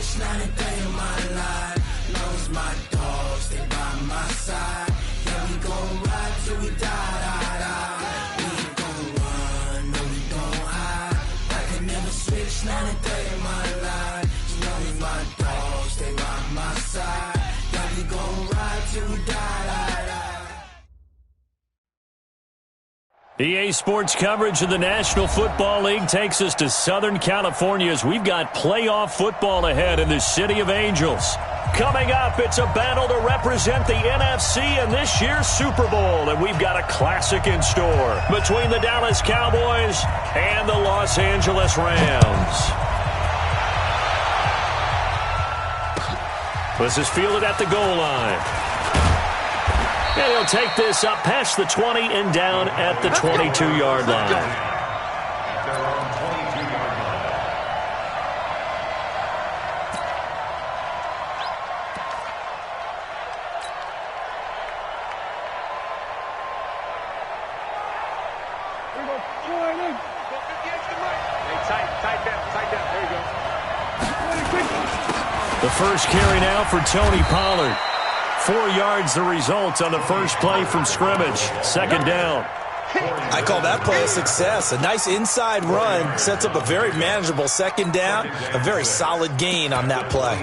switch, not a day of my life. Knows my dogs, they by my side. Yeah, we gon' ride till we die, die, die. We ain't gon' run, no, we don't hide. I can never switch, not a day of my life. Knows my dogs, they by my side. Yeah, we gon' ride till we die, die, die. EA Sports coverage of the National Football League takes us to Southern California as we've got playoff football ahead in the City of Angels. Coming up, it's a battle to represent the NFC in this year's Super Bowl, and we've got a classic in store between the Dallas Cowboys and the Los Angeles Rams. This is fielded at the goal line. And he'll take this up past the 20 and down at the 22-yard line. The first carry now for Tony Pollard. 4 yards the result on the first play from scrimmage. Second down. I call that play a success. A nice inside run sets up a very manageable second down. A very solid gain on that play.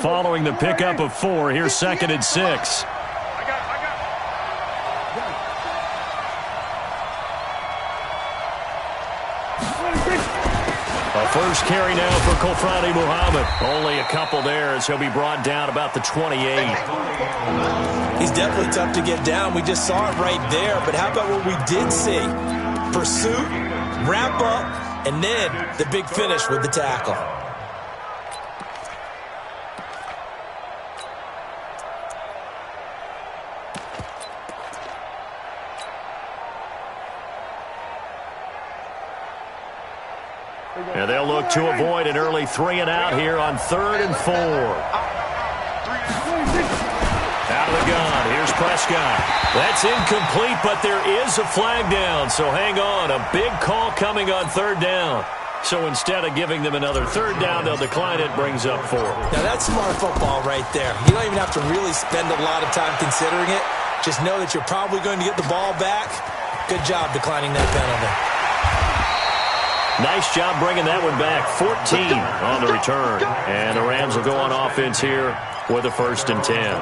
Following the pickup of 4, here's 2nd and 6. First carry now for Kofrani Muhammad. Only a couple there as he'll be brought down about the 28. He's definitely tough to get down. We just saw it right there. But how about what we did see? Pursuit, wrap up, and then the big finish with the tackle. And they'll look to avoid an early 3-and-out here on 3rd and 4. Out of the gun. Here's Prescott. That's incomplete, but there is a flag down. So hang on. A big call coming on 3rd down. So instead of giving them another 3rd down, they'll decline it. Brings up 4. Now that's smart football right there. You don't even have to really spend a lot of time considering it. Just know that you're probably going to get the ball back. Good job declining that penalty. Nice job bringing that one back. 14 on the return. And the Rams will go on offense here with a 1st and 10.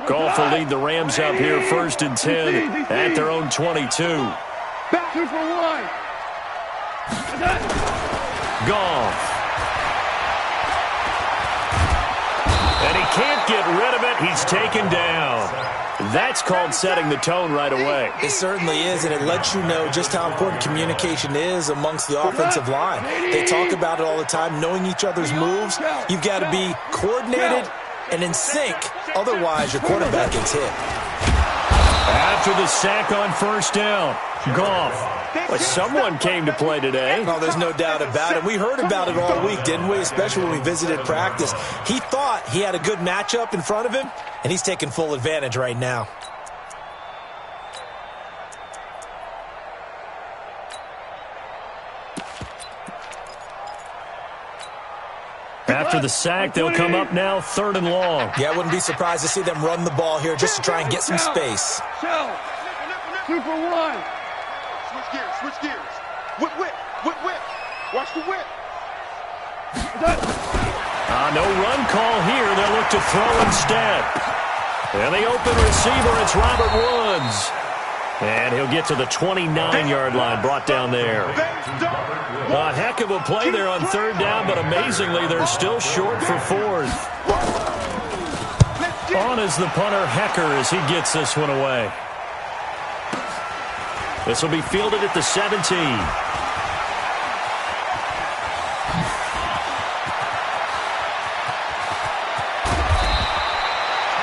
Goff will lead the Rams up here 1st and 10 at their own 22. Back 2 for 1. Goff. And he can't get rid of it. He's taken down. That's called setting the tone right away. It certainly is, and it lets you know just how important communication is amongst the offensive line. They talk about it all the time, knowing each other's moves. You've got to be coordinated and in sync. Otherwise, your quarterback gets hit. After the sack on 1st down, Goff. Well, someone came to play today. Oh, there's no doubt about it. We heard about it all week, didn't we? Especially when we visited practice. He thought he had a good matchup in front of him, and he's taking full advantage right now. After the sack, they'll come up now 3rd and long. Yeah, I wouldn't be surprised to see them run the ball here just to try and get some space. 2 for 1. Switch gears, switch gears. Whip, whip, whip, whip. Watch the whip. No run call here. They'll look to throw instead. And the open receiver, it's Robert Woods. And he'll get to the 29-yard line, brought down there. A heck of a play there on 3rd down, but amazingly, they're still short for 4th. On is the punter, Hecker, as he gets this one away. This will be fielded at the 17.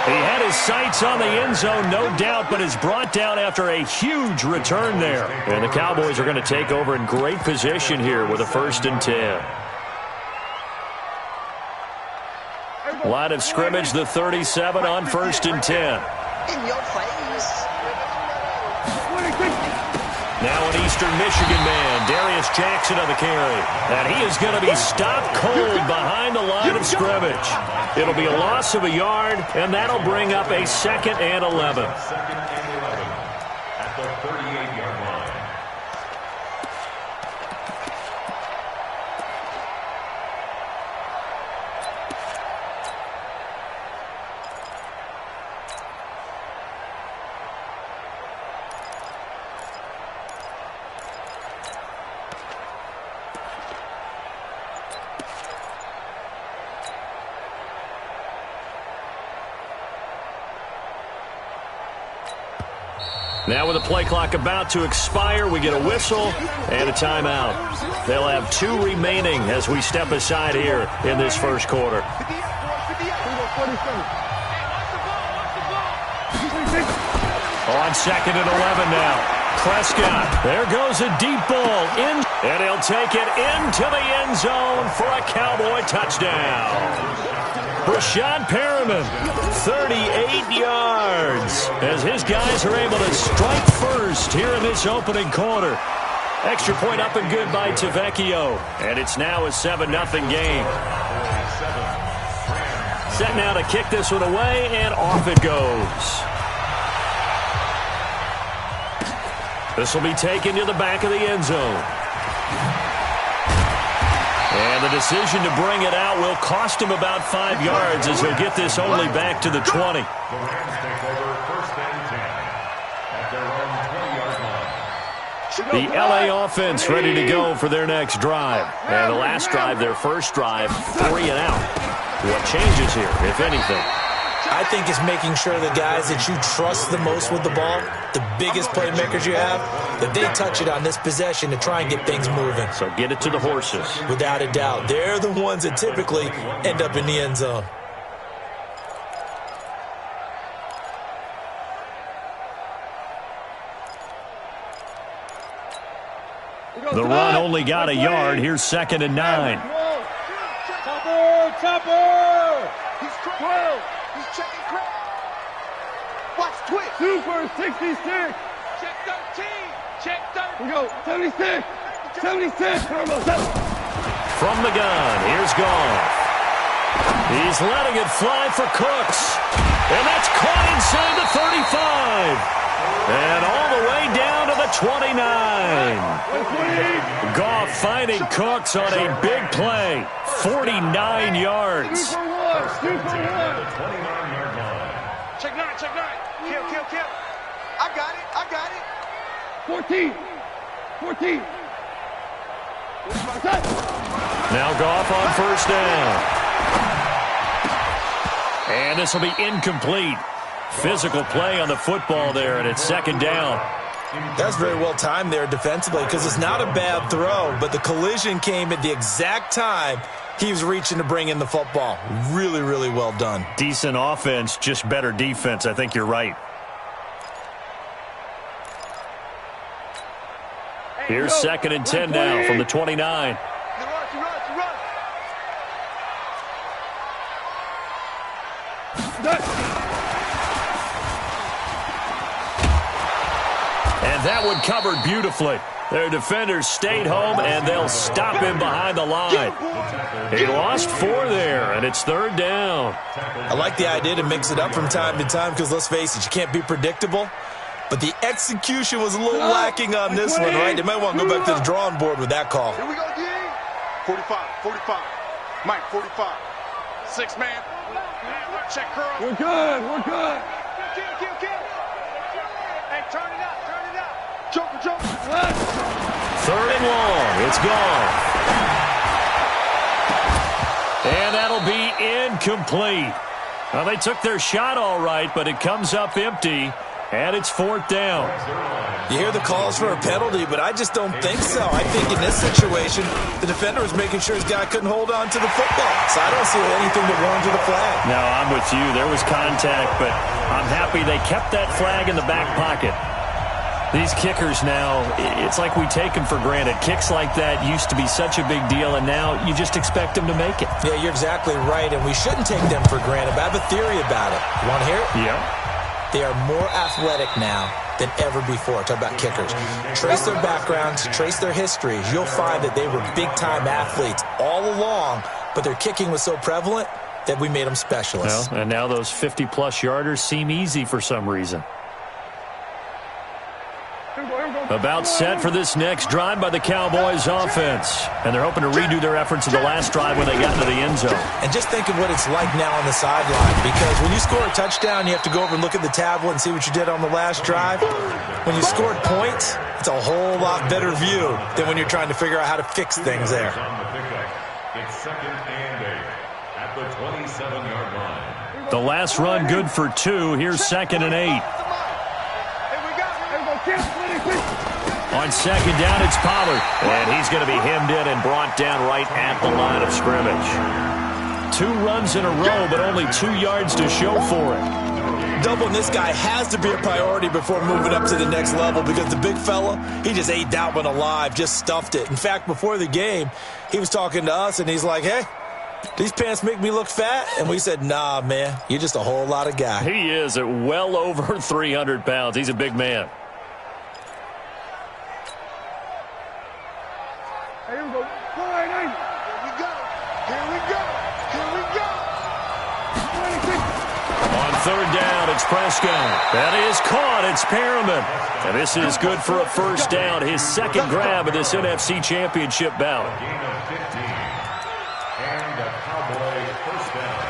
He had his his sights on the end zone, no doubt, but is brought down after a huge return there. And the Cowboys are going to take over in great position here with a 1st and 10. Line of scrimmage, the 37 on 1st and 10. In your face. Now an Eastern Michigan man, Darius Jackson on the carry. And he is going to be stopped cold behind the line of scrimmage. It'll be a loss of a yard, and that'll bring up a 2nd and 11. At the 38-yard line. Now with the play clock about to expire, we get a whistle and a timeout. They'll have 2 remaining as we step aside here in this first quarter. On 2nd and 11 now. Prescott, there goes a deep ball in, and he'll take it into the end zone for a Cowboy touchdown. Brashad Perriman, 38 yards, as his guys are able to strike first here in this opening quarter. Extra point up and good by Tavecchio, and it's now a 7-0 game. Set now to kick this one away, and off it goes. This will be taken to the back of the end zone. And the decision to bring it out will cost him about 5 yards as he'll get this only back to the 20. The Rams take over 1st and 10 at their own 20-yard line. The L.A. offense ready to go for their next drive. And the last drive, their first drive, 3 and out. What changes here, if anything? I think it's making sure the guys that you trust the most with the ball, the biggest playmakers you have, that they touch it on this possession to try and get things moving. So get it to the horses. Without a doubt. They're the ones that typically end up in the end zone. The run only got a yard. Here's 2nd and 9. Chopper! He's 12. He's checking crap. Watch twitch. Super 66. Check 13. Check 13. We go 76. 76. From the gun, here's Goff. He's letting it fly for Cooks. And that's caught inside the 35. And all the way down to the 29. Goff finding Cooks on a big play. 49 yards. Super one. Super one. The 29-yard line. Check 9. Check 9. Kill. I got it. 14. 14. Now Goff on 1st down. And this will be incomplete. Physical play on the football there, and it's 2nd down. That's very well timed there defensively because it's not a bad throw, but the collision came at the exact time he was reaching to bring in the football. Really, really well done. Decent offense, just better defense. I think you're right. Here's 2nd and 10 now from the 29. You run. And that one covered beautifully. Their defenders stayed home, and they'll stop him behind the line. He lost 4 there, and it's 3rd down. I like the idea to mix it up from time to time because, let's face it, you can't be predictable. But the execution was a little lacking on this one, right? They might want to go back to the drawing board with that call. Here we go, D. 45. Mike, 45. 6 man. Check curl. We're good. Kill. Hey, turn it up. Joker. 3rd and long. It's gone. And that'll be incomplete. Well, they took their shot all right, but it comes up empty. And it's 4th down. You hear the calls for a penalty, but I just don't think so. I think in this situation, the defender was making sure his guy couldn't hold on to the football. So I don't see anything to warrant the flag. No, I'm with you. There was contact, but I'm happy they kept that flag in the back pocket. These kickers now, it's like we take them for granted. Kicks like that used to be such a big deal, and now you just expect them to make it. Yeah, you're exactly right, and we shouldn't take them for granted. But I have a theory about it. You want to hear it? Yeah. They are more athletic now than ever before. Talk about kickers. Trace their backgrounds, trace their histories. You'll find that they were big-time athletes all along, but their kicking was so prevalent that we made them specialists. Well, and now those 50-plus yarders seem easy for some reason. About set for this next drive by the Cowboys offense. And they're hoping to redo their efforts in the last drive when they got into the end zone. And just think of what it's like now on the sideline, because when you score a touchdown, you have to go over and look at the tablet and see what you did on the last drive. When you scored points, it's a whole lot better view than when you're trying to figure out how to fix things there. It's 2nd and 8 at the 27-yard line. The last run good for 2. Here's 2nd and 8. On 2nd down, it's Pollard. And he's going to be hemmed in and brought down right at the line of scrimmage. 2 runs in a row, but only 2 yards to show for it. Doubling this guy has to be a priority before moving up to the next level, because the big fella, he just ate that one alive, just stuffed it. In fact, before the game, he was talking to us, and he's like, hey, these pants make me look fat? And we said, nah, man, you're just a whole lot of guy. He is at well over 300 pounds. He's a big man. Here we go. Here we go. Here we go. Here we go. 26. On 3rd down, it's Prescott. That is caught. It's Perriman. And this is good for a first down. His 2nd grab of this NFC Championship bout. Gain of 15. And a Cowboy first down.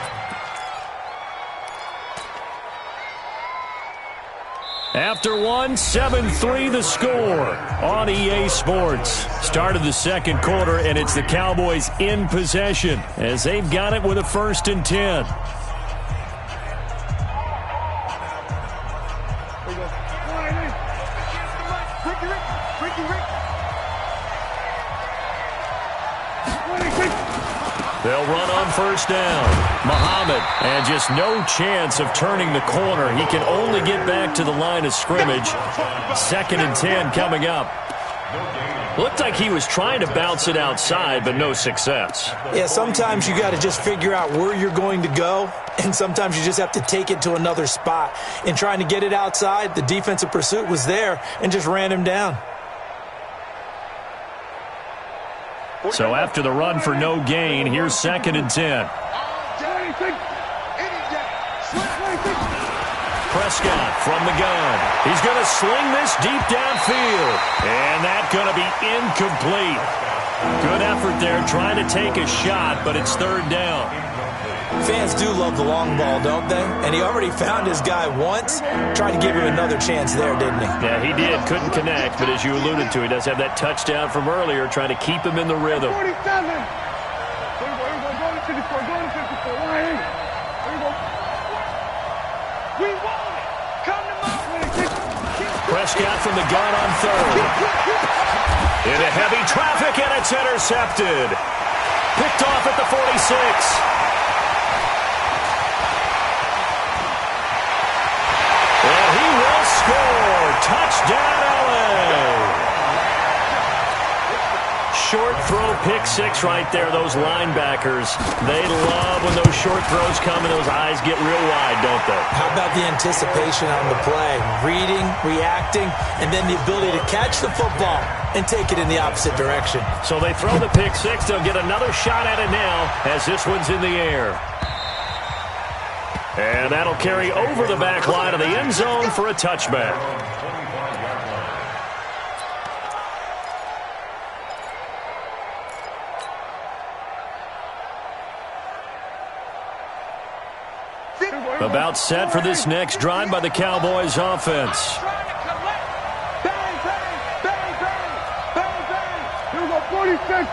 After one, 7-3 the score on EA Sports. Start of the 2nd quarter, and it's the Cowboys in possession as they've got it with a 1st and 10. They'll run on 1st down. Muhammad, and just no chance of turning the corner. He can only get back to the line of scrimmage. 2nd and 10 coming up. Looked like he was trying to bounce it outside, but no success. Yeah, sometimes you got to just figure out where you're going to go, and sometimes you just have to take it to another spot. In trying to get it outside, the defensive pursuit was there and just ran him down. So after the run for no gain, here's 2nd and 10. Prescott from the gun. He's going to sling this deep downfield. And that's going to be incomplete. Good effort there trying to take a shot, but it's 3rd down. Fans do love the long ball, don't they? And he already found his guy once. Tried to give him another chance there, didn't he? Yeah, he did. Couldn't connect, but as you alluded to, he does have that touchdown from earlier, trying to keep him in the rhythm. 47. Here we go. Go to 54. Go to 54. Here we go. We want it. Come to my. Prescott from the gun on 3rd. Into heavy traffic, and it's intercepted. Picked off at the 46. And he will score. Touchdown, LA. Short throw, pick 6 right there. Those linebackers, they love when those short throws come and those eyes get real wide, don't they? How about the anticipation on the play? Reading, reacting, and then the ability to catch the football and take it in the opposite direction. So they throw the pick 6. They'll get another shot at it now as this one's in the air. And that'll carry over the back line of the end zone for a touchback. About set for this next drive by the Cowboys offense. Bang, bang, bang, bang, bang, bang. Here we go. 46.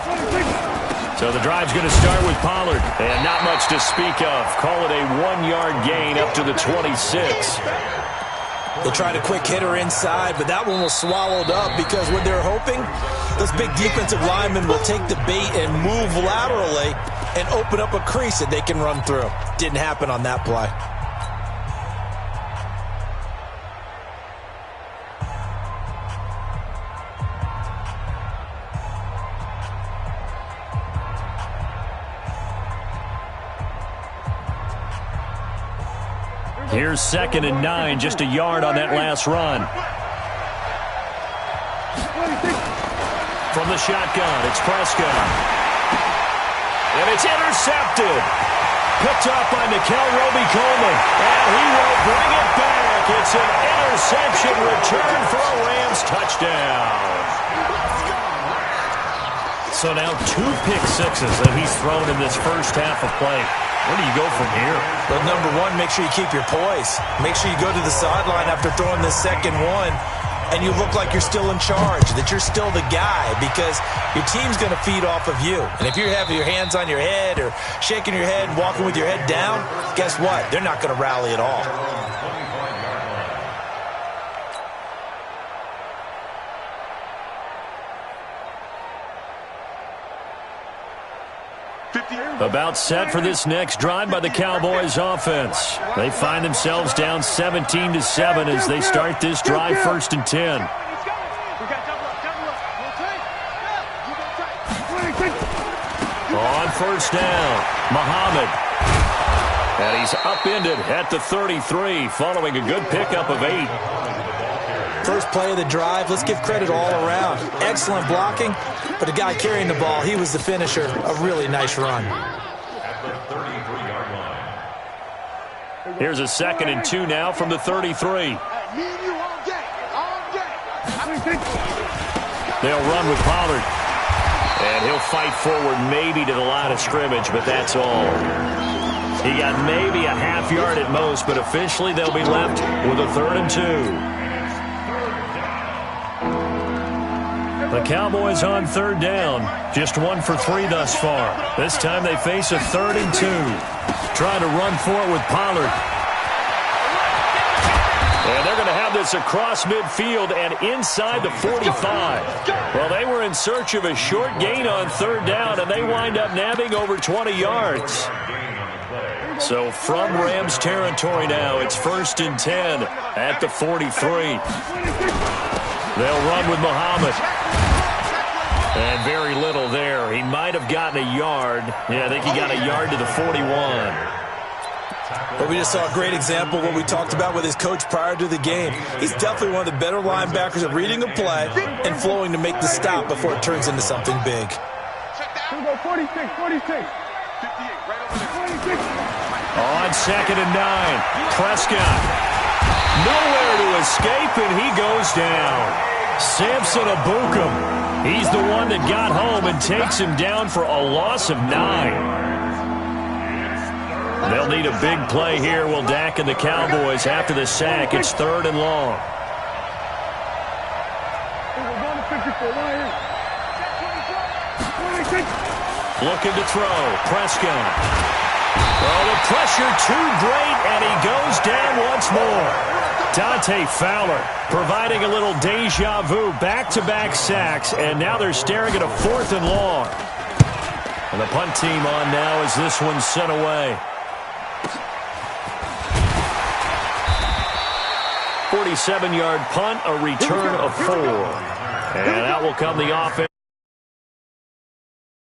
26. So the drive's going to start with Pollard. And not much to speak of. Call it a 1-yard gain up to the 26. They tried a quick hitter inside, but that one was swallowed up because what they're hoping, those big defensive linemen will take the bait and move laterally and open up a crease that they can run through. Didn't happen on that play. Here's 2nd and 9, just a yard on that last run. From the shotgun, it's Prescott. And it's intercepted. Picked up by Nikel Roby-Coleman. And he will bring it back. It's an interception return for a Rams touchdown. So now 2 pick sixes that he's thrown in this first half of play. Where do you go from here? But number one, make sure you keep your poise. Make sure you go to the sideline after throwing this second one, and you look like you're still in charge, that you're still the guy, because your team's going to feed off of you. And if you're having your hands on your head or shaking your head and walking with your head down, guess what? They're not going to rally at all. About set for this next drive by the Cowboys offense. They find themselves down 17-7 as they start this drive 1st and 10. On 1st down, Muhammad. And he's upended at the 33 following a good pickup of 8. First play of the drive, let's give credit all around. Excellent blocking, but the guy carrying the ball, he was the finisher. A really nice run. Here's a 2nd and 2 now from the 33. They'll run with Pollard. And he'll fight forward maybe to the line of scrimmage, but that's all. He got maybe a half yard at most, but officially they'll be left with a 3rd and 2. The Cowboys on 3rd down. Just 1 for 3 thus far. This time they face a 3rd and 2. Trying to run for it with Pollard. And they're going to have this across midfield and inside the 45. Well, they were in search of a short gain on 3rd down, and they wind up nabbing over 20 yards. So from Rams territory now, it's 1st and 10 at the 43. They'll run with Muhammad. And very little there. He might have gotten a yard. Yeah, I think he got a yard to the 41. But we just saw a great example of what we talked about with his coach prior to the game. He's definitely one of the better linebackers at reading a play and flowing to make the stop before it turns into something big. 46. On 2nd and 9, Prescott. Nowhere to escape, and he goes down. Samson Abukum. He's the one that got home and takes him down for a loss of 9. They'll need a big play here, will Dak and the Cowboys after the sack. It's 3rd and long. Looking to throw. Prescott. Oh, the pressure too great, and he goes down once more. Dante Fowler providing a little deja vu, back-to-back sacks, and now they're staring at a 4th and long. And the punt team on now as this one's sent away. 47-yard punt, a return of 4. And that will come the offense.